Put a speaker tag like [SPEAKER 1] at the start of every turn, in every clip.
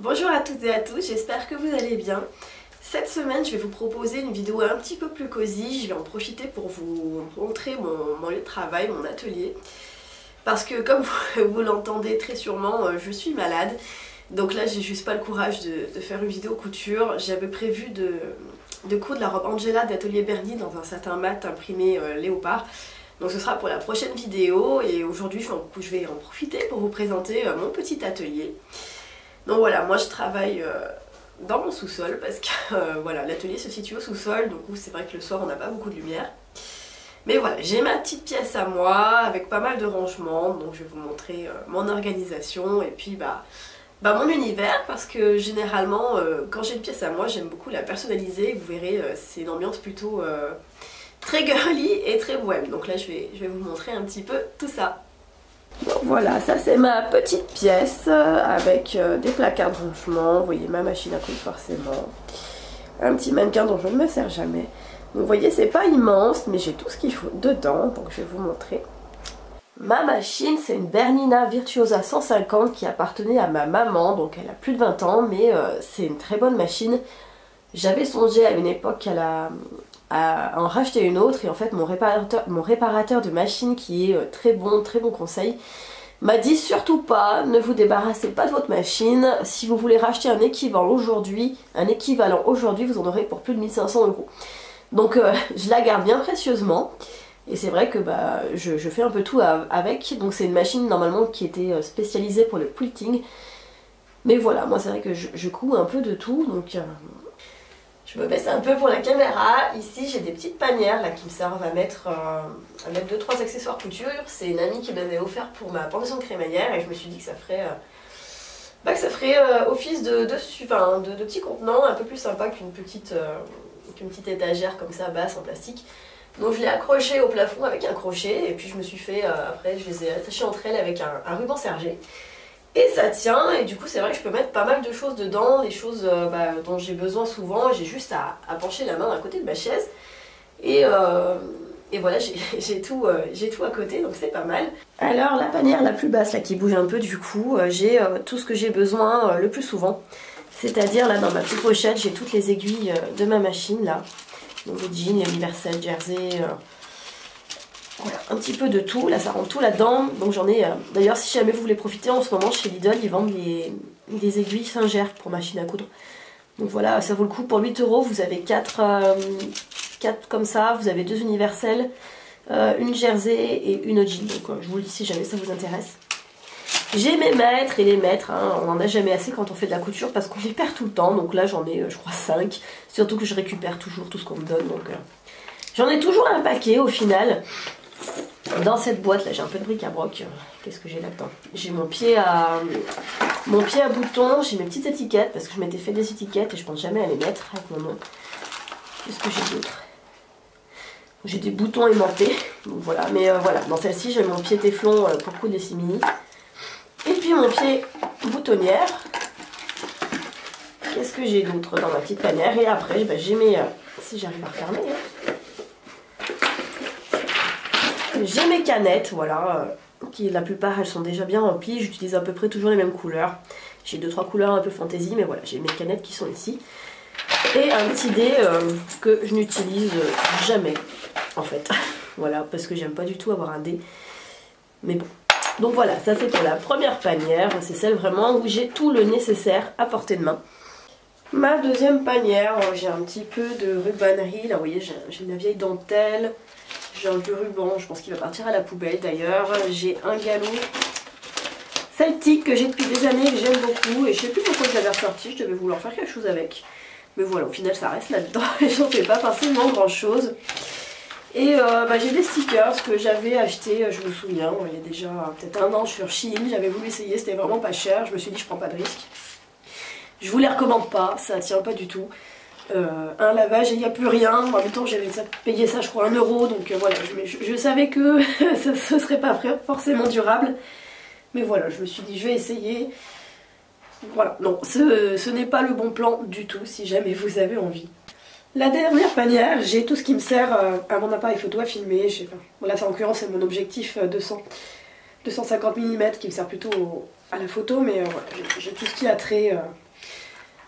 [SPEAKER 1] Bonjour à toutes et à tous, j'espère que vous allez bien. Cette semaine, je vais vous proposer une vidéo un petit peu plus cosy. Je vais en profiter pour vous montrer mon lieu de travail, mon atelier. Parce que comme vous l'entendez très sûrement, je suis malade. Donc là, j'ai juste pas le courage de faire une vidéo couture. J'avais prévu de coudre la robe Angela d'Atelier Bernie dans un satin mat imprimé léopard. Donc ce sera pour la prochaine vidéo et aujourd'hui je vais en profiter pour vous présenter mon petit atelier. Donc voilà, moi je travaille dans mon sous-sol parce que voilà, l'atelier se situe au sous-sol, donc c'est vrai que le soir on n'a pas beaucoup de lumière. Mais voilà, j'ai ma petite pièce à moi avec pas mal de rangements, donc je vais vous montrer mon organisation et puis mon univers, parce que généralement quand j'ai une pièce à moi j'aime beaucoup la personnaliser. Vous verrez, c'est une ambiance plutôt très girly et très bohème, donc là je vais vous montrer un petit peu tout ça. Donc voilà, ça c'est ma petite pièce avec des placards de rangement. Vous voyez ma machine à coudre forcément, un petit mannequin dont je ne me sers jamais. Donc vous voyez, c'est pas immense mais j'ai tout ce qu'il faut dedans, donc je vais vous montrer. Ma machine, c'est une Bernina Virtuosa 150 qui appartenait à ma maman, donc elle a plus de 20 ans, mais c'est une très bonne machine. J'avais songé à une époque à en racheter une autre, et en fait mon réparateur de machine, qui est très bon conseil, m'a dit surtout pas, ne vous débarrassez pas de votre machine. Si vous voulez racheter un équivalent aujourd'hui, vous en aurez pour plus de 1500 €. Donc je la garde bien précieusement. Et c'est vrai que je fais un peu tout avec. Donc c'est une machine normalement qui était spécialisée pour le quilting. Mais voilà, moi c'est vrai que je couds un peu de tout. Donc je me baisse un peu pour la caméra. Ici j'ai des petites panières là, qui me servent à mettre 2-3 accessoires couture. C'est une amie qui m'avait offert pour ma pendaison de crémaillère. Et je me suis dit que ça ferait office de petits contenants un peu plus sympa qu'une petite étagère comme ça basse en plastique. Donc je l'ai accroché au plafond avec un crochet, et puis je me suis fait, après je les ai attachés entre elles avec un ruban sergé. Et ça tient, et du coup c'est vrai que je peux mettre pas mal de choses dedans, des choses dont j'ai besoin souvent. J'ai juste à pencher la main à côté de ma chaise. Et voilà, j'ai tout à côté, donc c'est pas mal. Alors la panière la plus basse là qui bouge un peu, du coup j'ai tout ce que j'ai besoin le plus souvent. C'est-à-dire là dans ma petite pochette, j'ai toutes les aiguilles de ma machine là. Donc les jeans, les universels, jersey, voilà, un petit peu de tout. Là ça rentre tout là-dedans. Donc j'en ai, d'ailleurs si jamais vous voulez profiter, en ce moment chez Lidl ils vendent des aiguilles Singer pour machine à coudre. Donc voilà, ça vaut le coup. Pour 8 €, vous avez 4 comme ça, vous avez 2 universels, une jersey et une jean. Donc je vous le dis si jamais ça vous intéresse. J'ai mes mètres et les mètres, hein, on n'en a jamais assez quand on fait de la couture parce qu'on les perd tout le temps. Donc là j'en ai je crois 5, surtout que je récupère toujours tout ce qu'on me donne. Donc j'en ai toujours un paquet au final. Dans cette boîte là j'ai un peu de bric-à-broc. Qu'est-ce que j'ai là-dedans? J'ai mon pied à boutons, j'ai mes petites étiquettes parce que je m'étais fait des étiquettes et je pense jamais à les mettre avec mon nom. Qu'est-ce que j'ai d'autre? J'ai des boutons aimantés, donc voilà. Mais voilà, dans celle-ci j'ai mon pied téflon pour coudre des simili. Et puis mon pied boutonnière. Qu'est-ce que j'ai d'autre dans ma petite panière? Et après j'ai mes... si j'arrive à refermer. J'ai mes canettes, voilà. Qui la plupart elles sont déjà bien remplies. J'utilise à peu près toujours les mêmes couleurs. J'ai 2-3 couleurs un peu fantaisie, mais voilà, j'ai mes canettes qui sont ici. Et un petit dé que je n'utilise jamais en fait. Voilà, parce que j'aime pas du tout avoir un dé. Mais bon. Donc voilà, ça c'est pour la première panière, c'est celle vraiment où j'ai tout le nécessaire à portée de main. Ma deuxième panière, j'ai un petit peu de rubannerie, là vous voyez j'ai ma vieille dentelle, j'ai un vieux ruban, je pense qu'il va partir à la poubelle d'ailleurs. J'ai un galon celtique que j'ai depuis des années, que j'aime beaucoup, et je sais plus pourquoi je l'avais ressorti, je devais vouloir faire quelque chose avec. Mais voilà, au final ça reste là-dedans et j'en fais pas forcément grand chose. Et j'ai des stickers que j'avais acheté, je me souviens, il y a déjà peut-être 1 an sur Shein. J'avais voulu essayer, c'était vraiment pas cher. Je me suis dit je prends pas de risque. Je vous les recommande pas, ça tient pas du tout. Un lavage et il n'y a plus rien. En même temps j'avais payé ça je crois 1 €. Donc voilà, je savais que ce serait pas forcément durable. Mais voilà, je me suis dit je vais essayer. Voilà, non, ce n'est pas le bon plan du tout si jamais vous avez envie. La dernière panière, j'ai tout ce qui me sert à mon appareil photo à filmer. Voilà, en l'occurrence c'est mon objectif 250 mm qui me sert plutôt à la photo, mais voilà, j'ai tout ce qui a trait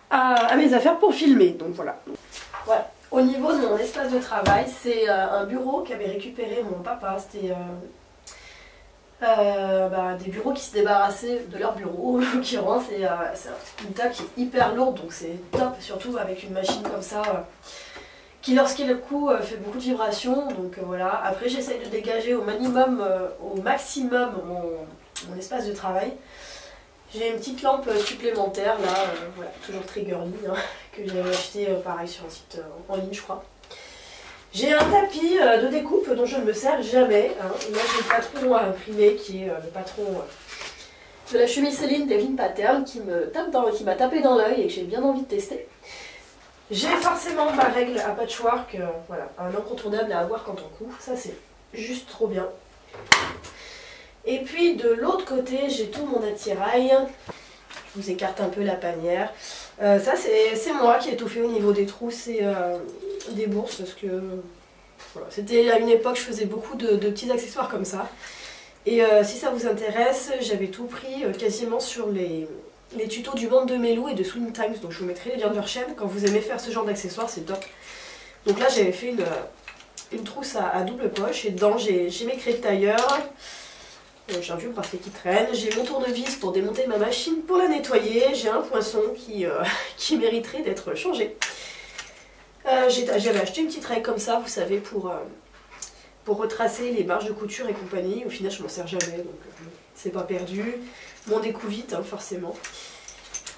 [SPEAKER 1] à mes affaires pour filmer. Donc voilà. Voilà. Au niveau de mon espace de travail, c'est un bureau qu'avait récupéré mon papa. C'était des bureaux qui se débarrassaient de leur bureau. En l'occurrence, c'est une table qui est hyper lourde, donc c'est top, surtout avec une machine comme ça qui, lorsqu'il le coup, fait beaucoup de vibrations. Donc voilà. Après, j'essaye de dégager au maximum mon espace de travail. J'ai une petite lampe supplémentaire là, voilà, toujours très girly, hein, que j'avais acheté pareil sur un site en ligne, je crois. J'ai un tapis de découpe dont je ne me sers jamais. Hein. Là j'ai le patron à imprimer qui est le patron de la chemise Céline d'Evelyn Pattern qui m'a tapé dans l'œil et que j'ai bien envie de tester. J'ai forcément ma règle à patchwork, voilà, un incontournable à avoir quand on coud. Ça c'est juste trop bien. Et puis de l'autre côté, j'ai tout mon attirail. Je vous écarte un peu la panière. Ça, c'est moi qui ai tout fait au niveau des trousses et des bourses. Parce que voilà, c'était à une époque, je faisais beaucoup de petits accessoires comme ça. Et si ça vous intéresse, j'avais tout pris quasiment sur les tutos du monde de Melou et de Swing Times. Donc je vous mettrai les liens de leur chaîne. Quand vous aimez faire ce genre d'accessoires, c'est top. Donc là, j'avais fait une trousse à double poche. Et dedans, j'ai mes crétailleurs. J'ai un vieux bracelet qui traîne, j'ai mon tournevis pour démonter ma machine pour la nettoyer, j'ai un poinçon qui mériterait d'être changé. J'avais acheté une petite règle comme ça, vous savez, pour retracer les marges de couture et compagnie. Au final, je m'en sers jamais, donc c'est pas perdu. Mon découvite, hein, forcément.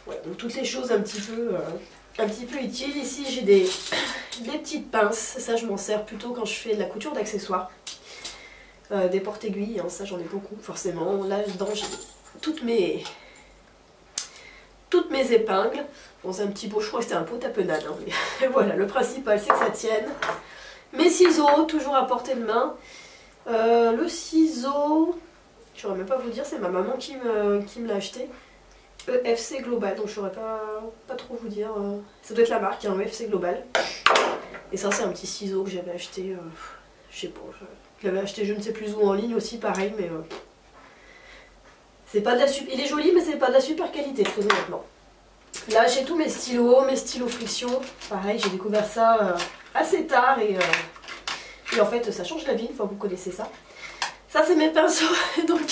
[SPEAKER 1] Ouais, donc toutes les choses un petit peu utiles. Ici, j'ai des petites pinces, ça je m'en sers plutôt quand je fais de la couture d'accessoires. Des porte-aiguilles, hein, ça j'en ai beaucoup forcément. Là dedans j'ai toutes mes épingles dans un petit pot, je crois que c'était un pot à penade, hein, mais voilà, le principal c'est que ça tienne. Mes ciseaux, toujours à portée de main. Le ciseau, je saurais même pas vous dire, c'est ma maman qui me l'a acheté. EFC Global, donc je saurais pas trop vous dire, ça doit être la marque, hein, EFC Global. Et ça c'est un petit ciseau que j'avais acheté, je sais pas, je l'avais acheté je ne sais plus où en ligne aussi, pareil, mais c'est pas de la super... Il est joli, mais c'est pas de la super qualité, très honnêtement. Là, j'ai tous mes stylos friction. Pareil, j'ai découvert ça assez tard et en fait, ça change la vie, une fois que vous connaissez ça. Ça, c'est mes pinceaux, donc...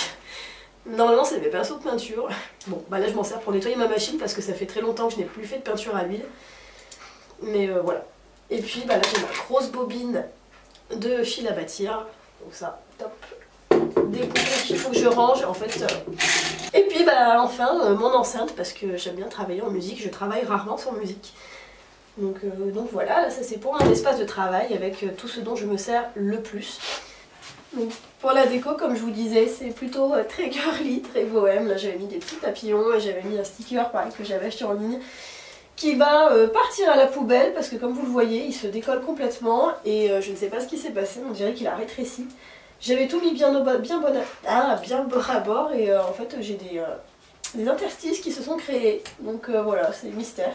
[SPEAKER 1] Normalement, c'est mes pinceaux de peinture. Bon, bah là, je m'en sers pour nettoyer ma machine parce que ça fait très longtemps que je n'ai plus fait de peinture à l'huile. Mais voilà. Et puis, bah là, j'ai ma grosse bobine de fil à bâtir. Donc ça, top. Des boutons qu'il faut que je range, en fait. Et puis, bah enfin, mon enceinte, parce que j'aime bien travailler en musique. Je travaille rarement sans musique. Donc voilà, là, ça c'est pour un espace de travail avec tout ce dont je me sers le plus. Donc, pour la déco, comme je vous disais, c'est plutôt très girly, très bohème. Là, j'avais mis des petits papillons et j'avais mis un sticker, pareil, que j'avais acheté en ligne, qui va partir à la poubelle parce que comme vous le voyez il se décolle complètement et je ne sais pas ce qui s'est passé, on dirait qu'il a rétréci. J'avais tout mis bien bord à bord et en fait j'ai des interstices qui se sont créés, donc voilà, c'est mystère.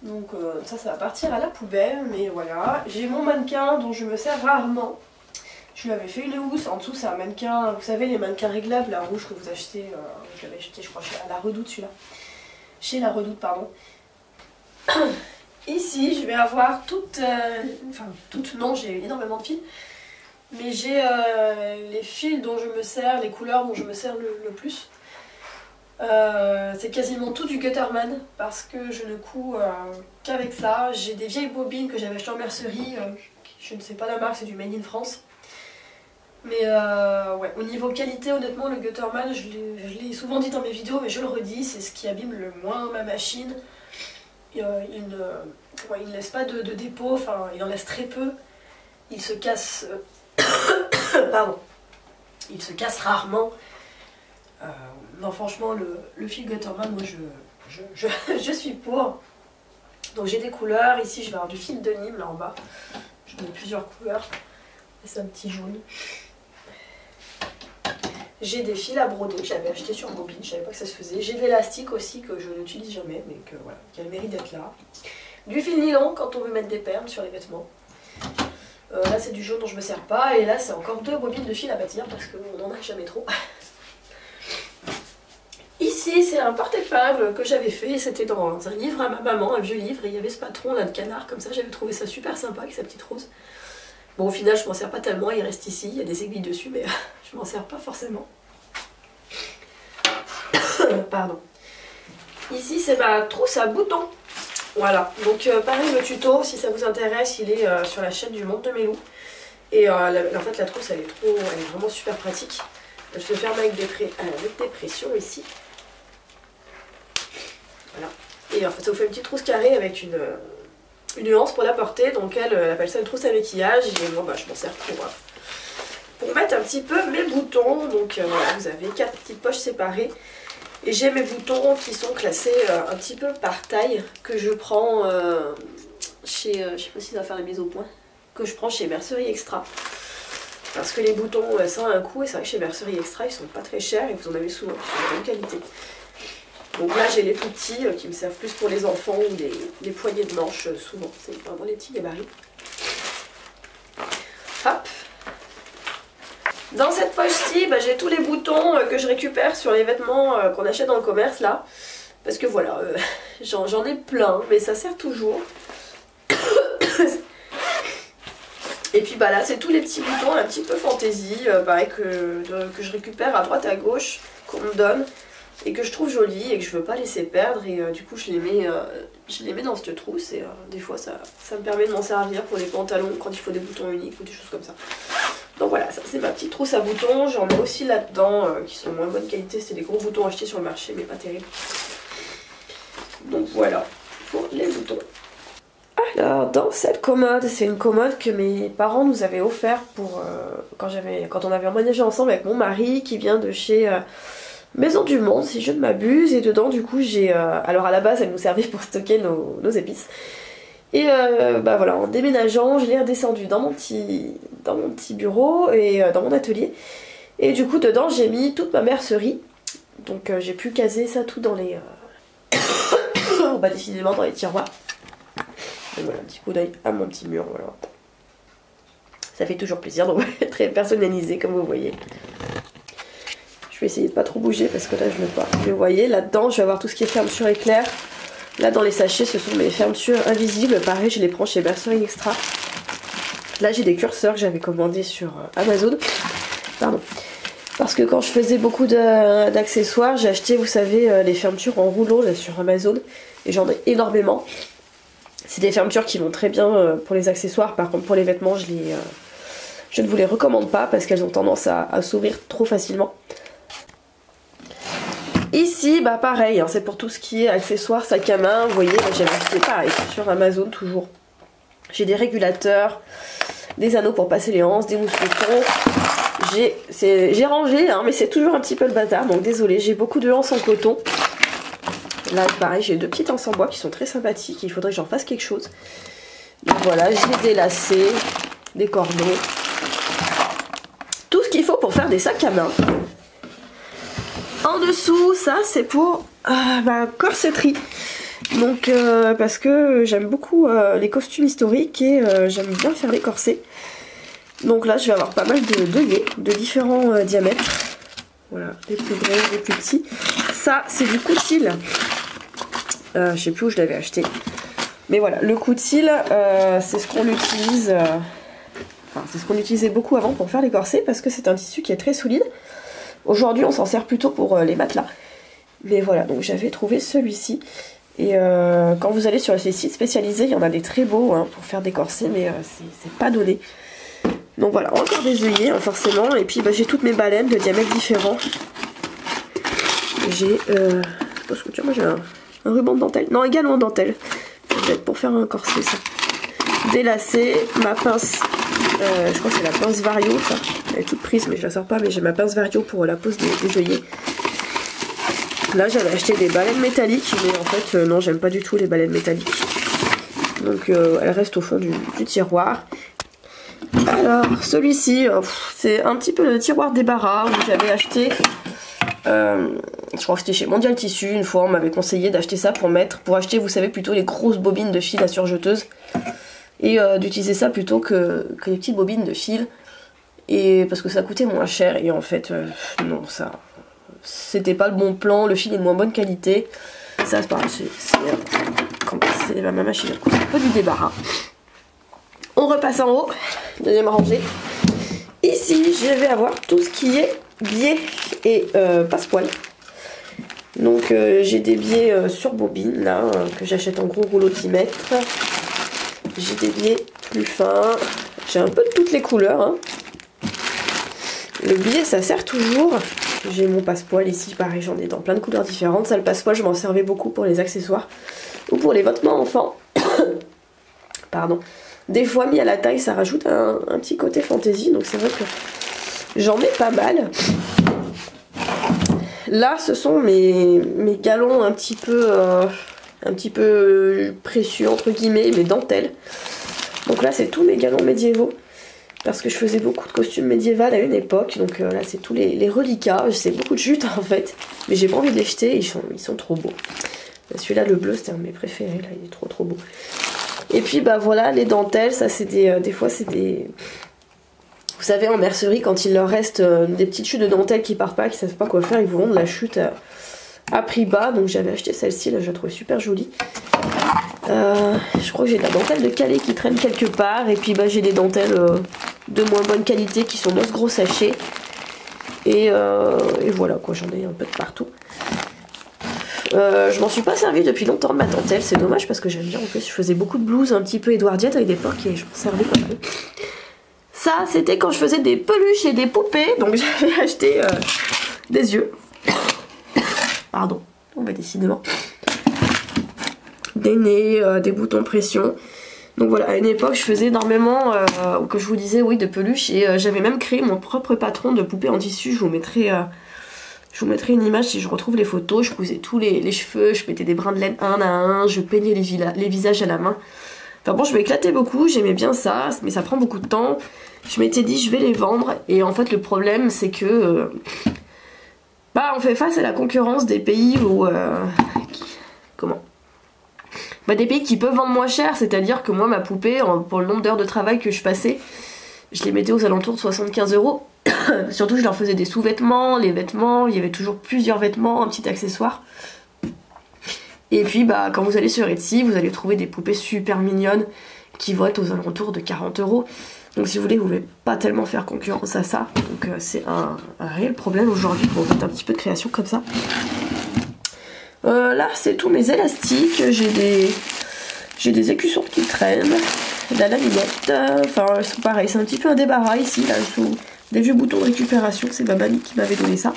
[SPEAKER 1] Donc ça va partir à la poubelle, mais voilà. J'ai mon mannequin dont je me sers rarement. Je lui avais fait une housse, en dessous c'est un mannequin, vous savez les mannequins réglables, la rouge que vous achetez, je l'avais acheté je crois à la Redoute celui-là. Chez la Redoute, pardon. Ici, je vais avoir non, j'ai énormément de fils, mais j'ai les fils dont je me sers, les couleurs dont je me sers le plus. C'est quasiment tout du Gutterman parce que je ne couds qu'avec ça. J'ai des vieilles bobines que j'avais achetées en mercerie, je ne sais pas la marque, c'est du Made in France. Mais ouais, au niveau qualité, honnêtement, le Gutterman, je l'ai souvent dit dans mes vidéos, mais je le redis, c'est ce qui abîme le moins ma machine. Il ne laisse pas de dépôt, enfin, il en laisse très peu. Il se casse... Pardon. Il se casse rarement. Non, franchement, le fil Gutterman, moi, je suis pour. Donc j'ai des couleurs. Ici, je vais avoir du fil de Nîmes, là en bas. J'en ai plusieurs couleurs. C'est un petit jaune. J'ai des fils à broder que j'avais acheté sur Bobine, je savais pas que ça se faisait. J'ai de l'élastique aussi que je n'utilise jamais, mais que voilà, qui a le mérite d'être là. Du fil nylon quand on veut mettre des perles sur les vêtements. Là c'est du jaune dont je me sers pas, et là c'est encore 2 bobines de fil à bâtir parce qu'on n'en a jamais trop. Ici c'est un porte-épingle que j'avais fait, c'était dans un livre à ma maman, un vieux livre, et il y avait ce patron là de canard comme ça, j'avais trouvé ça super sympa avec sa petite rose. Bon, au final je m'en sers pas tellement, il reste ici, il y a des aiguilles dessus, mais je m'en sers pas forcément. Pardon. Ici c'est ma trousse à boutons. Voilà, donc pareil le tuto, si ça vous intéresse, il est sur la chaîne du Monde de Mélou. Et en fait la trousse elle est vraiment super pratique. Elle se ferme avec des pressions ici. Voilà. Et en fait ça vous fait une petite trousse carrée avec une anse pour la porter. Donc elle appelle ça une trousse à maquillage. Et moi je m'en sers pour mettre un petit peu mes boutons. Donc voilà, vous avez 4 petites poches séparées. Et j'ai mes boutons qui sont classés un petit peu par taille, que je prends chez, je sais pas si ça va faire la mise au point, que je prends chez Mercerie Extra. Parce que les boutons, ça a un coût, et c'est vrai que chez Mercerie Extra, ils sont pas très chers et vous en avez souvent, qui sont de bonne qualité. Donc là, j'ai les plus petits qui me servent plus pour les enfants ou les poignées de manches, souvent. C'est vraiment les petits gabarits. Hop. Dans cette poche-ci, j'ai tous les boutons que je récupère sur les vêtements qu'on achète dans le commerce là. Parce que voilà, j'en ai plein, mais ça sert toujours. Et puis là, c'est tous les petits boutons un petit peu fantaisie, pareil que je récupère à droite à gauche, qu'on me donne. Et que je trouve jolis et que je veux pas laisser perdre. Et du coup, je les mets dans cette trousse. Et des fois, ça me permet de m'en servir pour des pantalons quand il faut des boutons uniques ou des choses comme ça. Donc voilà, ça c'est ma petite trousse à boutons. J'en ai aussi là-dedans qui sont moins bonne qualité. C'est des gros boutons achetés sur le marché mais pas terribles. Donc voilà pour les boutons. Alors dans cette commode, c'est une commode que mes parents nous avaient offert pour quand on avait emménagé ensemble avec mon mari qui vient de chez Maison du Monde si je ne m'abuse. Et dedans du coup j'ai... alors à la base elle nous servait pour stocker nos épices. Et voilà, en déménageant, je l'ai redescendu dans mon petit bureau et dans mon atelier. Et du coup, dedans, j'ai mis toute ma mercerie. Donc j'ai pu caser ça tout dans les... décidément dans les tiroirs. Et voilà, un petit coup d'œil à mon petit mur, voilà. Ça fait toujours plaisir, donc très personnalisé comme vous voyez. Je vais essayer de pas trop bouger parce que là, je ne peux pas. Vous voyez, là-dedans, je vais avoir tout ce qui est fermeture éclair. Là dans les sachets ce sont mes fermetures invisibles, pareil je les prends chez Mercerie Extra. Là j'ai des curseurs que j'avais commandés sur Amazon. Pardon. Parce que quand je faisais beaucoup d'accessoires, j'ai acheté vous savez les fermetures en rouleau là sur Amazon. Et j'en ai énormément. C'est des fermetures qui vont très bien pour les accessoires, par contre pour les vêtements je ne vous les recommande pas parce qu'elles ont tendance à s'ouvrir trop facilement. Ici, pareil, hein, c'est pour tout ce qui est accessoires, sac à main. Vous voyez, j'avais acheté pareil sur Amazon toujours. J'ai des régulateurs, des anneaux pour passer les anses, des mousquetons. J'ai rangé, hein, mais c'est toujours un petit peu le bazar, donc désolé. J'ai beaucoup de anses en coton. Là, pareil, j'ai 2 petites anses en bois qui sont très sympathiques. Il faudrait que j'en fasse quelque chose. Donc voilà, j'ai des lacets, des cordons. Tout ce qu'il faut pour faire des sacs à main. En dessous, ça c'est pour ma corsetterie. Donc parce que j'aime beaucoup les costumes historiques et j'aime bien faire les corsets. Donc là je vais avoir pas mal d'œillets de différents diamètres. Voilà, des plus gros, des plus petits. Ça c'est du coutil. Je sais plus où je l'avais acheté. Mais voilà, le coutil c'est ce qu'on utilise. C'est ce qu'on utilisait beaucoup avant pour faire les corsets parce que c'est un tissu qui est très solide. Aujourd'hui on s'en sert plutôt pour les matelas. Mais voilà, donc j'avais trouvé celui-ci. Et quand vous allez sur les sites spécialisés, il y en a des très beaux hein, pour faire des corsets, mais c'est pas donné. Donc voilà, encore des œillets hein, forcément. Et puis j'ai toutes mes baleines de diamètres différents. J'ai... moi j'ai un ruban de dentelle. Non, également en dentelle. Ça va être pour faire un corset ça. Des lacets, ma pince... je crois que c'est la pince Vario ça. Elle est toute prise mais je la sors pas, mais j'ai ma pince Vario pour la pose des œillets. Là j'avais acheté des baleines métalliques, mais en fait non, j'aime pas du tout les baleines métalliques. Donc elles restent au fond du tiroir. Alors celui-ci, c'est un petit peu le tiroir débarras où j'avais acheté, je crois que c'était chez Mondial Tissu, une fois on m'avait conseillé d'acheter ça pour acheter, vous savez, plutôt les grosses bobines de fil à surjeteuse. Et d'utiliser ça plutôt que les petites bobines de fil. Et parce que ça coûtait moins cher et en fait non, ça c'était pas le bon plan, le fil est de moins bonne qualité. Ça c'est pareil, c'est la même machine à coudre, c'est un peu du débarras. On repasse en haut, deuxième rangée. Ici je vais avoir tout ce qui est biais et passepoil. Donc j'ai des biais sur bobine là, que j'achète en gros rouleautimètre. J'ai des biais plus fins, j'ai un peu de toutes les couleurs, hein. Le biais ça sert toujours. J'ai mon passepoil ici, pareil, j'en ai dans plein de couleurs différentes. Ça, le passepoil, je m'en servais beaucoup pour les accessoires ou pour les vêtements enfants. Pardon. Des fois, mis à la taille, ça rajoute un petit côté fantaisie, donc c'est vrai que j'en mets pas mal. Là, ce sont mes galons un petit peu précieux, entre guillemets, mes dentelles. Donc là, c'est tous mes galons médiévaux. Parce que je faisais beaucoup de costumes médiévaux à une époque. Donc là, c'est tous les reliquats. C'est beaucoup de jute en fait. Mais j'ai pas envie de les jeter. Ils sont trop beaux. Celui-là, le bleu, c'était un de mes préférés. Là, il est trop beau. Et puis, bah voilà, les dentelles. Ça, c'est des fois, c'est des... Vous savez, en mercerie, quand il leur reste des petites chutes de dentelles qui partent pas, qui savent pas quoi faire, ils vous vendent la chute à prix bas. Donc j'avais acheté celle-ci. Là, je la trouvais super jolie. Je crois que j'ai de la dentelle de Calais qui traîne quelque part. Et puis bah, j'ai des dentelles de moins bonne qualité qui sont dans ce gros sachet. Et voilà quoi, j'en ai un peu de partout. Je m'en suis pas servi depuis longtemps de ma dentelle. C'est dommage parce que j'aime bien. En plus, je faisais beaucoup de blouses un petit peu édouardiennes avec des porcs et je m'en servais pas mal. Ça, c'était quand je faisais des peluches et des poupées. Donc j'avais acheté des yeux. Pardon, on va décidément. Des nez, des boutons pression. Donc voilà, à une époque je faisais énormément, que je vous disais, oui, de peluches. Et j'avais même créé mon propre patron de poupées en tissu. Je vous mettrai une image si je retrouve les photos. Je cousais tous les cheveux, je mettais des brins de laine un à un, je peignais les visages à la main. Enfin bon, je m'éclatais beaucoup, j'aimais bien ça, mais ça prend beaucoup de temps. Je m'étais dit je vais les vendre. Et en fait le problème c'est que bah on fait face à la concurrence des pays où... Bah, des pays qui peuvent vendre moins cher, c'est-à-dire que moi ma poupée, pour le nombre d'heures de travail que je passais, je les mettais aux alentours de 75 €. Surtout je leur faisais des sous-vêtements, les vêtements, il y avait toujours plusieurs vêtements, un petit accessoire. Et puis bah quand vous allez sur Etsy, vous allez trouver des poupées super mignonnes qui vont être aux alentours de 40 €. Donc si vous voulez, vous ne pouvez pas tellement faire concurrence à ça. Donc c'est un réel problème aujourd'hui pour faire un petit peu de création comme ça. Là c'est tous mes élastiques, j'ai des écussons qui traînent, de la laminette, enfin c'est pareil, c'est un petit peu un débarras ici, là, sous des vieux boutons de récupération, c'est ma mamie qui m'avait donné ça.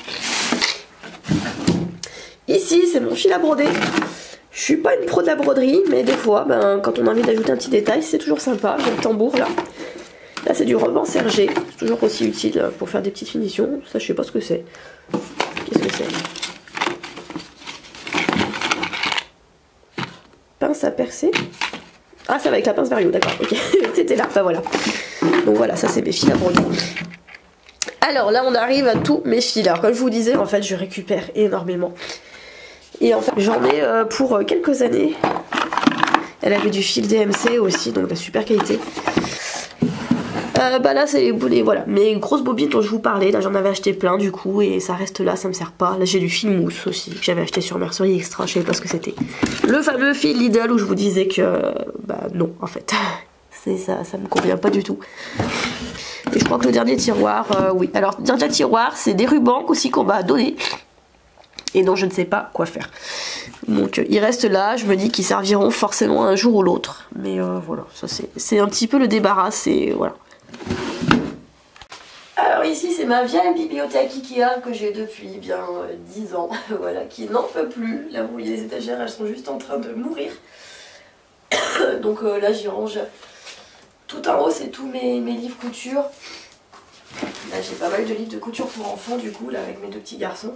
[SPEAKER 1] Ici c'est mon fil à broder, je suis pas une pro de la broderie, mais des fois, ben, quand on a envie d'ajouter un petit détail, c'est toujours sympa. J'ai le tambour là. Là c'est du ruban sergé, c'est toujours aussi utile pour faire des petites finitions, ça je sais pas ce que c'est. Qu'est-ce que c'est ? Pince à percer. Ah, ça va avec la pince Vario, d'accord, ok. C'était là, enfin voilà. Donc voilà, ça c'est mes fils à broder. Alors là, on arrive à tous mes fils. Alors comme je vous disais, en fait, je récupère énormément. Et en fait, j'en ai pour quelques années. Elle avait du fil DMC aussi, donc de super qualité. Bah là c'est les voilà, mes grosses bobines dont je vous parlais, là j'en avais acheté plein du coup et ça reste là, ça me sert pas. Là j'ai du fil mousse aussi que j'avais acheté sur Mercerie Extra, je savais pas ce que c'était. Le fameux fil Lidl où je vous disais que bah non en fait, ça me convient pas du tout. Et je crois que le dernier tiroir, oui, alors le dernier tiroir c'est des rubans aussi qu'on m'a donné et dont je ne sais pas quoi faire. Donc ils restent là, je me dis qu'ils serviront forcément un jour ou l'autre. Mais voilà, ça c'est un petit peu le débarras, c'est voilà. Alors ici c'est ma vieille bibliothèque Ikea que j'ai depuis bien 10 ans, voilà, qui n'en peut plus. Là vous voyez les étagères, elles sont juste en train de mourir. Donc là j'y range tout en haut, c'est tous mes livres couture. Là j'ai pas mal de livres de couture pour enfants du coup, là avec mes deux petits garçons.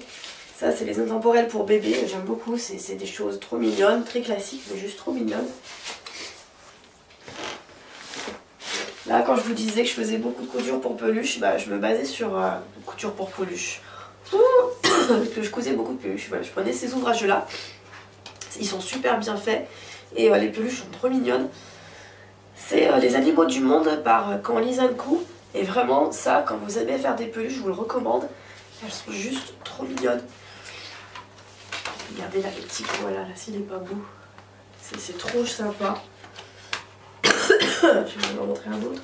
[SPEAKER 1] Ça c'est les intemporels pour bébé, j'aime beaucoup, c'est des choses trop mignonnes, très classiques mais juste trop mignonnes. Là quand je vous disais que je faisais beaucoup de couture pour peluche, bah, je me basais sur couture pour peluche. Parce que je cousais beaucoup de peluches, voilà, je prenais ces ouvrages là, ils sont super bien faits et les peluches sont trop mignonnes. C'est Les Animaux du Monde par Canlis & Co. Et vraiment ça, quand vous aimez faire des peluches, je vous le recommande. Elles sont juste trop mignonnes. Regardez là, les petits koalas, là, s'il est pas beau. C'est trop sympa. Je vais vous en montrer un autre.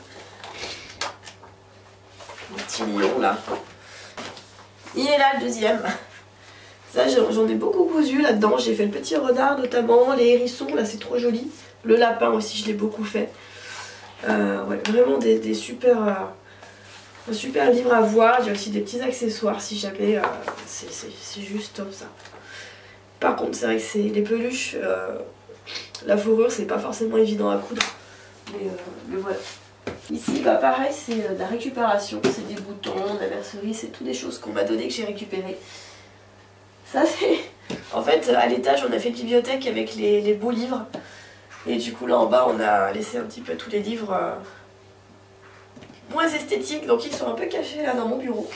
[SPEAKER 1] Le petit lion là. Il est là le deuxième. Ça j'en ai beaucoup cousu là-dedans. J'ai fait le petit renard notamment, les hérissons là c'est trop joli. Le lapin aussi je l'ai beaucoup fait. Ouais, vraiment des super, un super livre à voir. Il y a aussi des petits accessoires si jamais. C'est juste top ça. Par contre c'est vrai que c'est les peluches, la fourrure c'est pas forcément évident à coudre. Mais voilà. Ici, bah pareil, c'est de la récupération, c'est des boutons, de la mercerie, c'est toutes des choses qu'on m'a donné que j'ai récupérées. Ça c'est... En fait, à l'étage, on a fait une bibliothèque avec les beaux livres. Et du coup, là en bas, on a laissé un petit peu tous les livres moins esthétiques. Donc ils sont un peu cachés là dans mon bureau.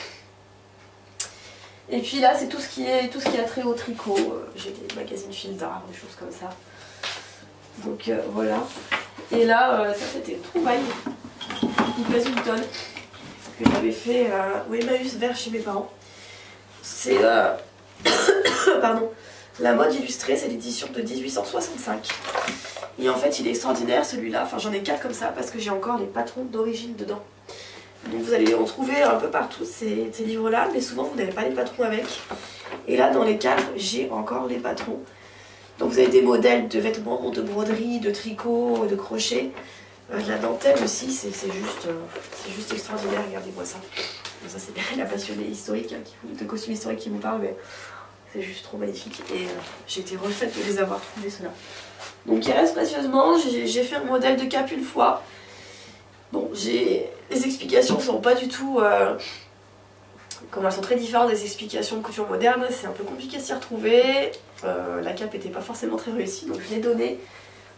[SPEAKER 1] Et puis là, c'est tout ce qui a trait au tricot. J'ai des magazines fil d'art, des choses comme ça. Donc voilà. Et là, ça c'était une trouvaille. Une place une tonne que j'avais fait au Emmaüs vers chez mes parents. C'est pardon, la mode illustrée, c'est l'édition de 1865. Et en fait il est extraordinaire celui-là, enfin j'en ai 4 comme ça parce que j'ai encore les patrons d'origine dedans. Donc vous allez les retrouver un peu partout ces livres-là, mais souvent vous n'avez pas les patrons avec. Et là dans les 4 j'ai encore les patrons. Donc vous avez des modèles de vêtements, de broderie, de tricot, de crochet. La dentelle aussi, c'est juste extraordinaire, regardez-moi ça. Bon, ça c'est la passionnée historique, hein, de costumes historiques qui vous parle, mais c'est juste trop magnifique. Et j'ai été refaite de les avoir trouvés ceux-là. Donc il reste précieusement, j'ai fait un modèle de cape une fois. Bon, les explications sont pas du tout... comme elles sont très différentes des explications de couture moderne, c'est un peu compliqué de s'y retrouver. La cape n'était pas forcément très réussie, donc je l'ai donnée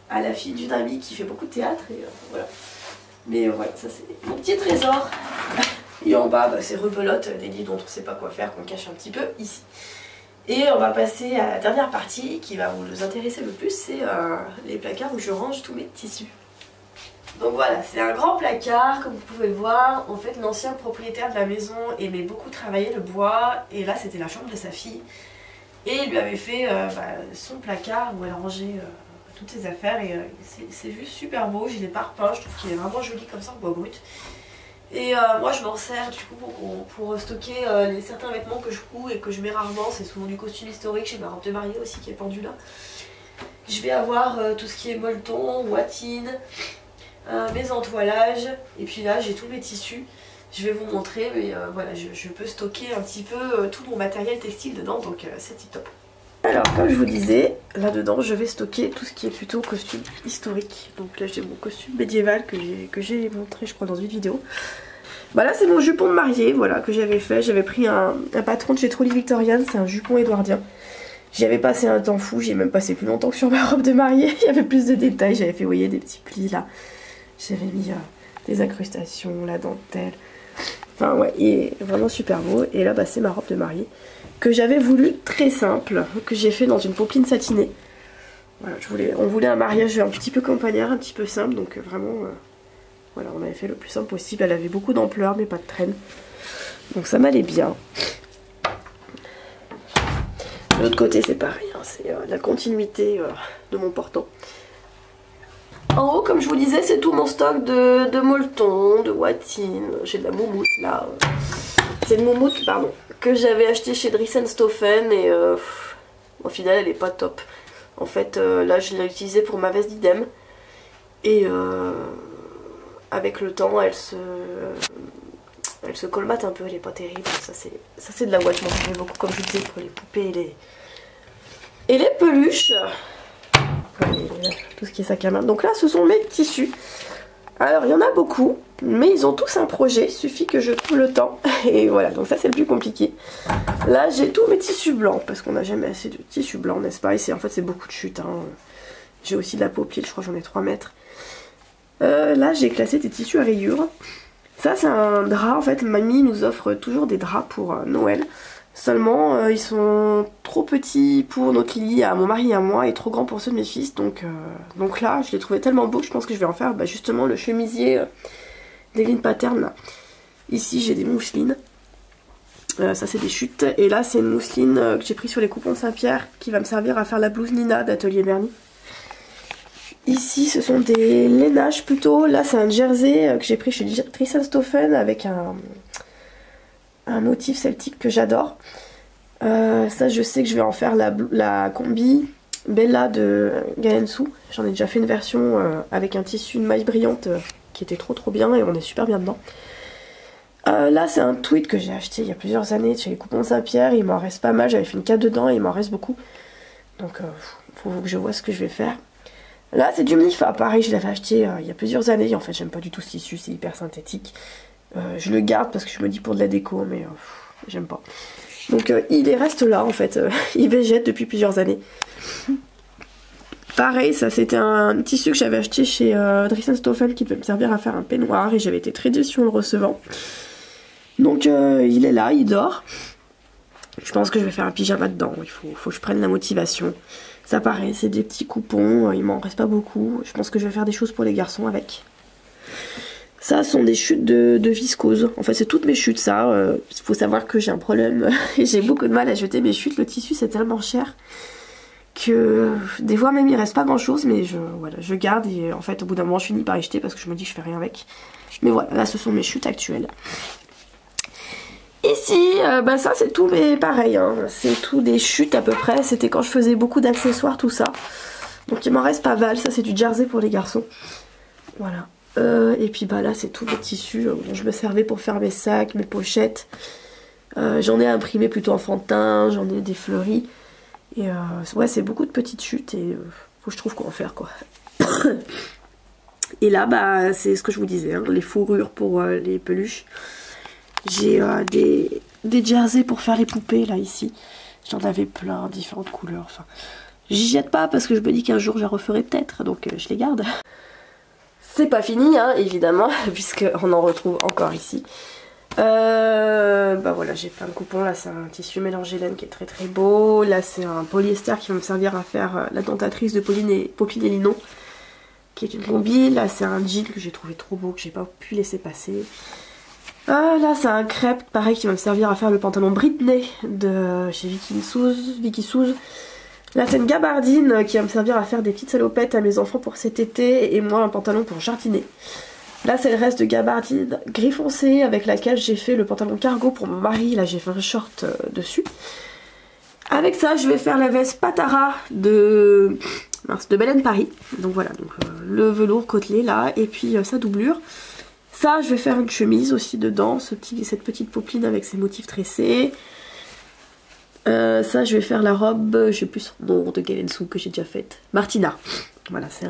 [SPEAKER 1] à la fille d'une amie qui fait beaucoup de théâtre et voilà. Mais voilà, ça c'est mon petit trésor. Et en bas, bah, c'est rebelote, des livres dont on ne sait pas quoi faire, qu'on cache un petit peu ici. Et on va passer à la dernière partie qui va vous intéresser le plus, c'est les placards où je range tous mes tissus. Donc voilà, c'est un grand placard, comme vous pouvez le voir. En fait, l'ancien propriétaire de la maison aimait beaucoup travailler le bois, et là c'était la chambre de sa fille. Et il lui avait fait son placard où elle rangeait toutes ses affaires, et c'est juste super beau. Je l'ai pas repeint, je trouve qu'il est vraiment joli comme ça en bois brut. Et moi je m'en sers du coup pour stocker certains vêtements que je couds et que je mets rarement. C'est souvent du costume historique, j'ai ma robe de mariée aussi qui est pendue là. Je vais avoir tout ce qui est molleton, watine, mes entoilages, et puis là j'ai tous mes tissus. Je vais vous montrer, mais voilà, je peux stocker un petit peu tout mon matériel textile dedans, donc c'est tip top. Alors comme je vous disais, là-dedans je vais stocker tout ce qui est plutôt costume historique. Donc là j'ai mon costume médiéval que j'ai montré je crois dans une vidéo. Bah là c'est mon jupon de mariée, voilà, que j'avais fait. J'avais pris un patron de chez Trolli Victorian, c'est un jupon édouardien. J'y avais passé un temps fou, j'y ai même passé plus longtemps que sur ma robe de mariée. Il y avait plus de détails, j'avais fait, vous voyez, des petits plis là. J'avais mis des incrustations, la dentelle. Enfin ouais, il est vraiment super beau. Et là bah c'est ma robe de mariée que j'avais voulu très simple, que j'ai fait dans une popeline satinée. Voilà, on voulait un mariage un petit peu campagnard, un petit peu simple, donc vraiment, voilà, on avait fait le plus simple possible. Elle avait beaucoup d'ampleur, mais pas de traîne, donc ça m'allait bien. De l'autre côté, c'est pareil, hein, c'est la continuité de mon portant. En haut, comme je vous disais, c'est tout mon stock de molleton, de watine. J'ai de la moumoute là. C'est une moumoute, pardon, que j'avais acheté chez Dries&Stoffen et au final elle est pas top. En fait là je l'ai utilisée pour ma veste d'idem et avec le temps elle se colmate un peu, elle est pas terrible. Ça c'est de la ouate, moi j'en ai beaucoup comme je vous disais pour les poupées et les peluches. Tout ce qui est sac à main. Donc là ce sont mes tissus. Alors il y en a beaucoup, mais ils ont tous un projet, il suffit que je trouve le temps. Et voilà, donc ça c'est le plus compliqué. Là j'ai tous mes tissus blancs, parce qu'on n'a jamais assez de tissus blancs, n'est-ce pas? Et en fait c'est beaucoup de chute, hein. J'ai aussi de la poplite, je crois que j'en ai 3 mètres. Là j'ai classé des tissus à rayures. Ça c'est un drap, en fait mamie nous offre toujours des draps pour Noël. Seulement ils sont trop petits pour notre lit, à mon mari et à moi, et trop grands pour ceux de mes fils. Donc là je les trouvais tellement beaux que je pense que je vais en faire justement le chemisier d'Eline Pattern là. Ici j'ai des mousselines. Ça c'est des chutes. Et là c'est une mousseline que j'ai pris sur les coupons de Saint-Pierre qui va me servir à faire la blouse Nina d'Atelier Bernie. Ici ce sont des lainages plutôt. Là c'est un jersey que j'ai pris chez Tristan Stoffen avec un motif celtique que j'adore. Ça je sais que je vais en faire la combi Bella de Galensu. J'en ai déjà fait une version avec un tissu de maille brillante qui était trop bien et on est super bien dedans. Là c'est un tweed que j'ai acheté il y a plusieurs années chez les coupons de Saint-Pierre. Il m'en reste pas mal, j'avais fait une cape dedans et il m'en reste beaucoup. Donc faut que je vois ce que je vais faire. Là c'est du Mnifa, pareil je l'avais acheté il y a plusieurs années. En fait j'aime pas du tout ce tissu, c'est hyper synthétique. Je le garde parce que je me dis pour de la déco mais j'aime pas. Donc il reste là en fait, il végète depuis plusieurs années. Pareil, ça c'était un tissu que j'avais acheté chez Tristan Stoffen qui devait me servir à faire un peignoir et j'avais été très déçue en le recevant. Donc il est là, il dort. Je pense que je vais faire un pyjama dedans, il faut que je prenne la motivation. Ça pareil, c'est des petits coupons, il m'en reste pas beaucoup. Je pense que je vais faire des choses pour les garçons avec. Ça sont des chutes de viscose. En fait c'est toutes mes chutes ça. Il faut savoir que j'ai un problème. J'ai beaucoup de mal à jeter mes chutes. Le tissu c'est tellement cher que des fois même il reste pas grand chose. Mais je garde et en fait au bout d'un moment je finis par y jeter parce que je me dis que je fais rien avec. Mais voilà, là ce sont mes chutes actuelles. Ici, ça c'est tout mais pareil. Hein, c'est tout des chutes à peu près. C'était quand je faisais beaucoup d'accessoires tout ça. Donc il m'en reste pas mal. Ça c'est du jersey pour les garçons. Voilà. Et puis là c'est tous les tissus dont je me servais pour faire mes sacs, mes pochettes. J'en ai imprimé plutôt enfantin, j'en ai des fleuris. Et ouais c'est beaucoup de petites chutes et faut que je trouve quoi en faire quoi. Et là c'est ce que je vous disais, hein, les fourrures pour les peluches. J'ai des jerseys pour faire les poupées là ici. J'en avais plein, différentes couleurs. Enfin, j'y jette pas parce que je me dis qu'un jour je les referai peut-être, donc je les garde. C'est pas fini hein, évidemment, puisqu'on en retrouve encore ici. Voilà, j'ai plein de coupons. Là c'est un tissu mélangé laine qui est très beau. Là c'est un polyester qui va me servir à faire la dentatrice de Poppy et Linon, qui est une combi. Là c'est un jean que j'ai trouvé trop beau, que j'ai pas pu laisser passer. Là c'est un crêpe pareil qui va me servir à faire le pantalon Britney de chez Vicky Souz. Là c'est une gabardine qui va me servir à faire des petites salopettes à mes enfants pour cet été et moi un pantalon pour jardiner. Là c'est le reste de gabardine gris foncé avec laquelle j'ai fait le pantalon cargo pour mon mari. Là j'ai fait un short dessus. Avec ça je vais faire la veste Patara de Belen Paris. Donc voilà, le velours côtelé là et puis sa doublure. Ça je vais faire une chemise aussi dedans, cette petite popeline avec ses motifs tressés. Ça je vais faire la robe, je sais plus son nom, de Galensu que j'ai déjà faite. Martina. Voilà, c'est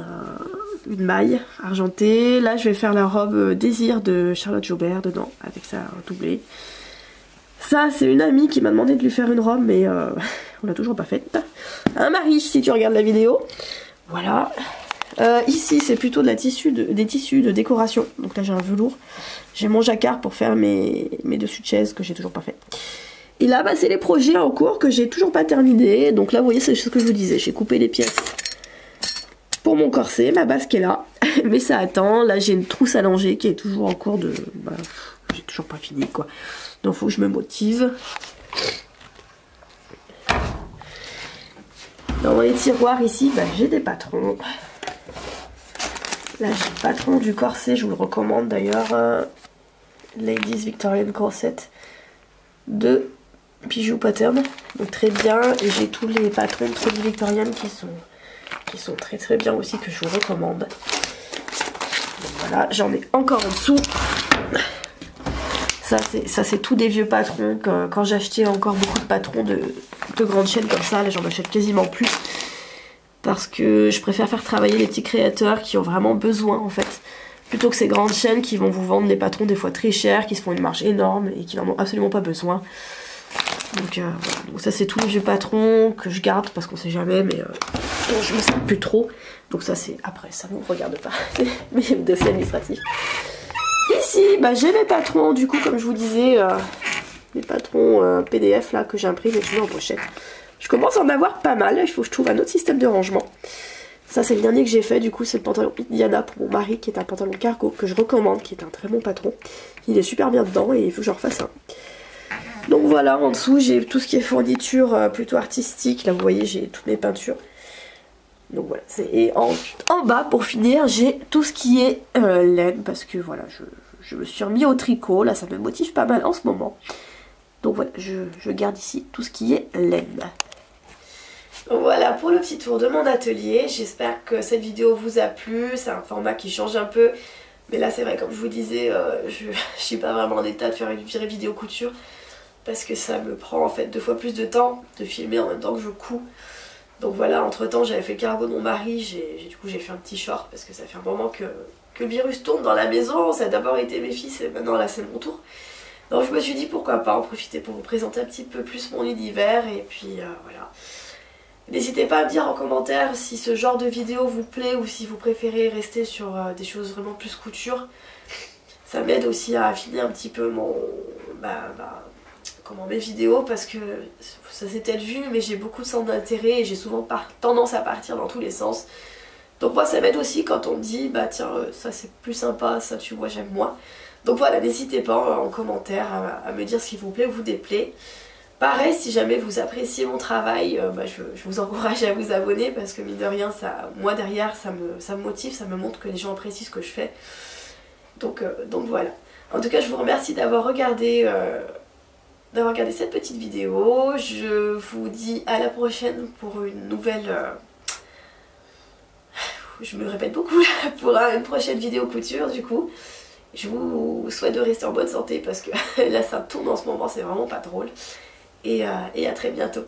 [SPEAKER 1] une maille argentée. Là je vais faire la robe Désir de Charlotte Jobert dedans, avec sa doublée. Ça c'est une amie qui m'a demandé de lui faire une robe, mais on l'a toujours pas faite. Un mari si tu regardes la vidéo. Voilà. Ici c'est plutôt des tissus de décoration. Donc là j'ai un velours. J'ai mon jacquard pour faire mes dessus de chaise que j'ai toujours pas fait. Et là c'est les projets en cours que j'ai toujours pas terminé. Donc là vous voyez c'est ce que je vous disais. J'ai coupé les pièces pour mon corset, ma base qui est là. Mais ça attend. Là j'ai une trousse allongée qui est toujours en cours de... j'ai toujours pas fini quoi. Donc faut que je me motive. Dans les tiroirs ici j'ai des patrons. Là j'ai le patron du corset, je vous le recommande d'ailleurs. Ladies Victorian Corset de Bijou Pattern. Donc très bien. Et j'ai tous les patrons de Tradi Victorian qui sont très bien aussi, que je vous recommande. Donc voilà, j'en ai encore en dessous. Ça c'est tous des vieux patrons. Quand j'achetais encore beaucoup de patrons de grandes chaînes comme ça, là j'en achète quasiment plus. Parce que je préfère faire travailler les petits créateurs qui ont vraiment besoin en fait. Plutôt que ces grandes chaînes qui vont vous vendre des patrons des fois très chers, qui se font une marge énorme et qui n'en ont absolument pas besoin. Donc voilà, donc ça c'est tous les vieux patrons que je garde parce qu'on sait jamais, mais je me sers plus trop. Donc ça c'est après, ça ne me regarde pas, c'est mes dossiers administratifs. Ici, j'ai mes patrons du coup comme je vous disais, les patrons PDF là que j'imprime et que je mets en pochette. Je commence à en avoir pas mal, il faut que je trouve un autre système de rangement. Ça c'est le dernier que j'ai fait, du coup c'est le pantalon Diana pour mon mari qui est un pantalon cargo que je recommande, qui est un très bon patron. Il est super bien dedans et il faut que j'en refasse un. Donc voilà, en dessous j'ai tout ce qui est fourniture plutôt artistique. Là vous voyez j'ai toutes mes peintures. Donc voilà, et en bas pour finir j'ai tout ce qui est laine, parce que voilà je me suis remis au tricot, là ça me motive pas mal en ce moment. Donc voilà, je garde ici tout ce qui est laine. Donc voilà pour le petit tour de mon atelier, j'espère que cette vidéo vous a plu, c'est un format qui change un peu. Mais là c'est vrai, comme je vous disais, je suis pas vraiment en état de faire une vraie vidéo couture. Parce que ça me prend en fait 2 fois plus de temps de filmer en même temps que je couds. Donc voilà, entre temps j'avais fait le cargo de mon mari, du coup j'ai fait un petit short parce que ça fait un moment que le virus tourne dans la maison. Ça a d'abord été mes fils et maintenant là c'est mon tour. Donc je me suis dit pourquoi pas en profiter pour vous présenter un petit peu plus mon univers et puis voilà. N'hésitez pas à me dire en commentaire si ce genre de vidéo vous plaît ou si vous préférez rester sur des choses vraiment plus couture. Ça m'aide aussi à affiner un petit peu mes vidéos, parce que ça s'est peut-être vu mais j'ai beaucoup de centres d'intérêt et j'ai souvent tendance à partir dans tous les sens. Donc moi ça m'aide aussi quand on me dit bah tiens ça c'est plus sympa, ça tu vois j'aime moins. Donc voilà, n'hésitez pas en commentaire à me dire ce qui vous plaît ou vous déplaît. Pareil, si jamais vous appréciez mon travail, je vous encourage à vous abonner parce que mine de rien, moi derrière ça me motive, ça me montre que les gens apprécient ce que je fais. Donc voilà. En tout cas je vous remercie d'avoir regardé cette petite vidéo. Je vous dis à la prochaine pour une nouvelle... je me répète beaucoup là, pour une prochaine vidéo couture du coup. Je vous souhaite de rester en bonne santé parce que là ça tourne en ce moment, c'est vraiment pas drôle. Et à très bientôt.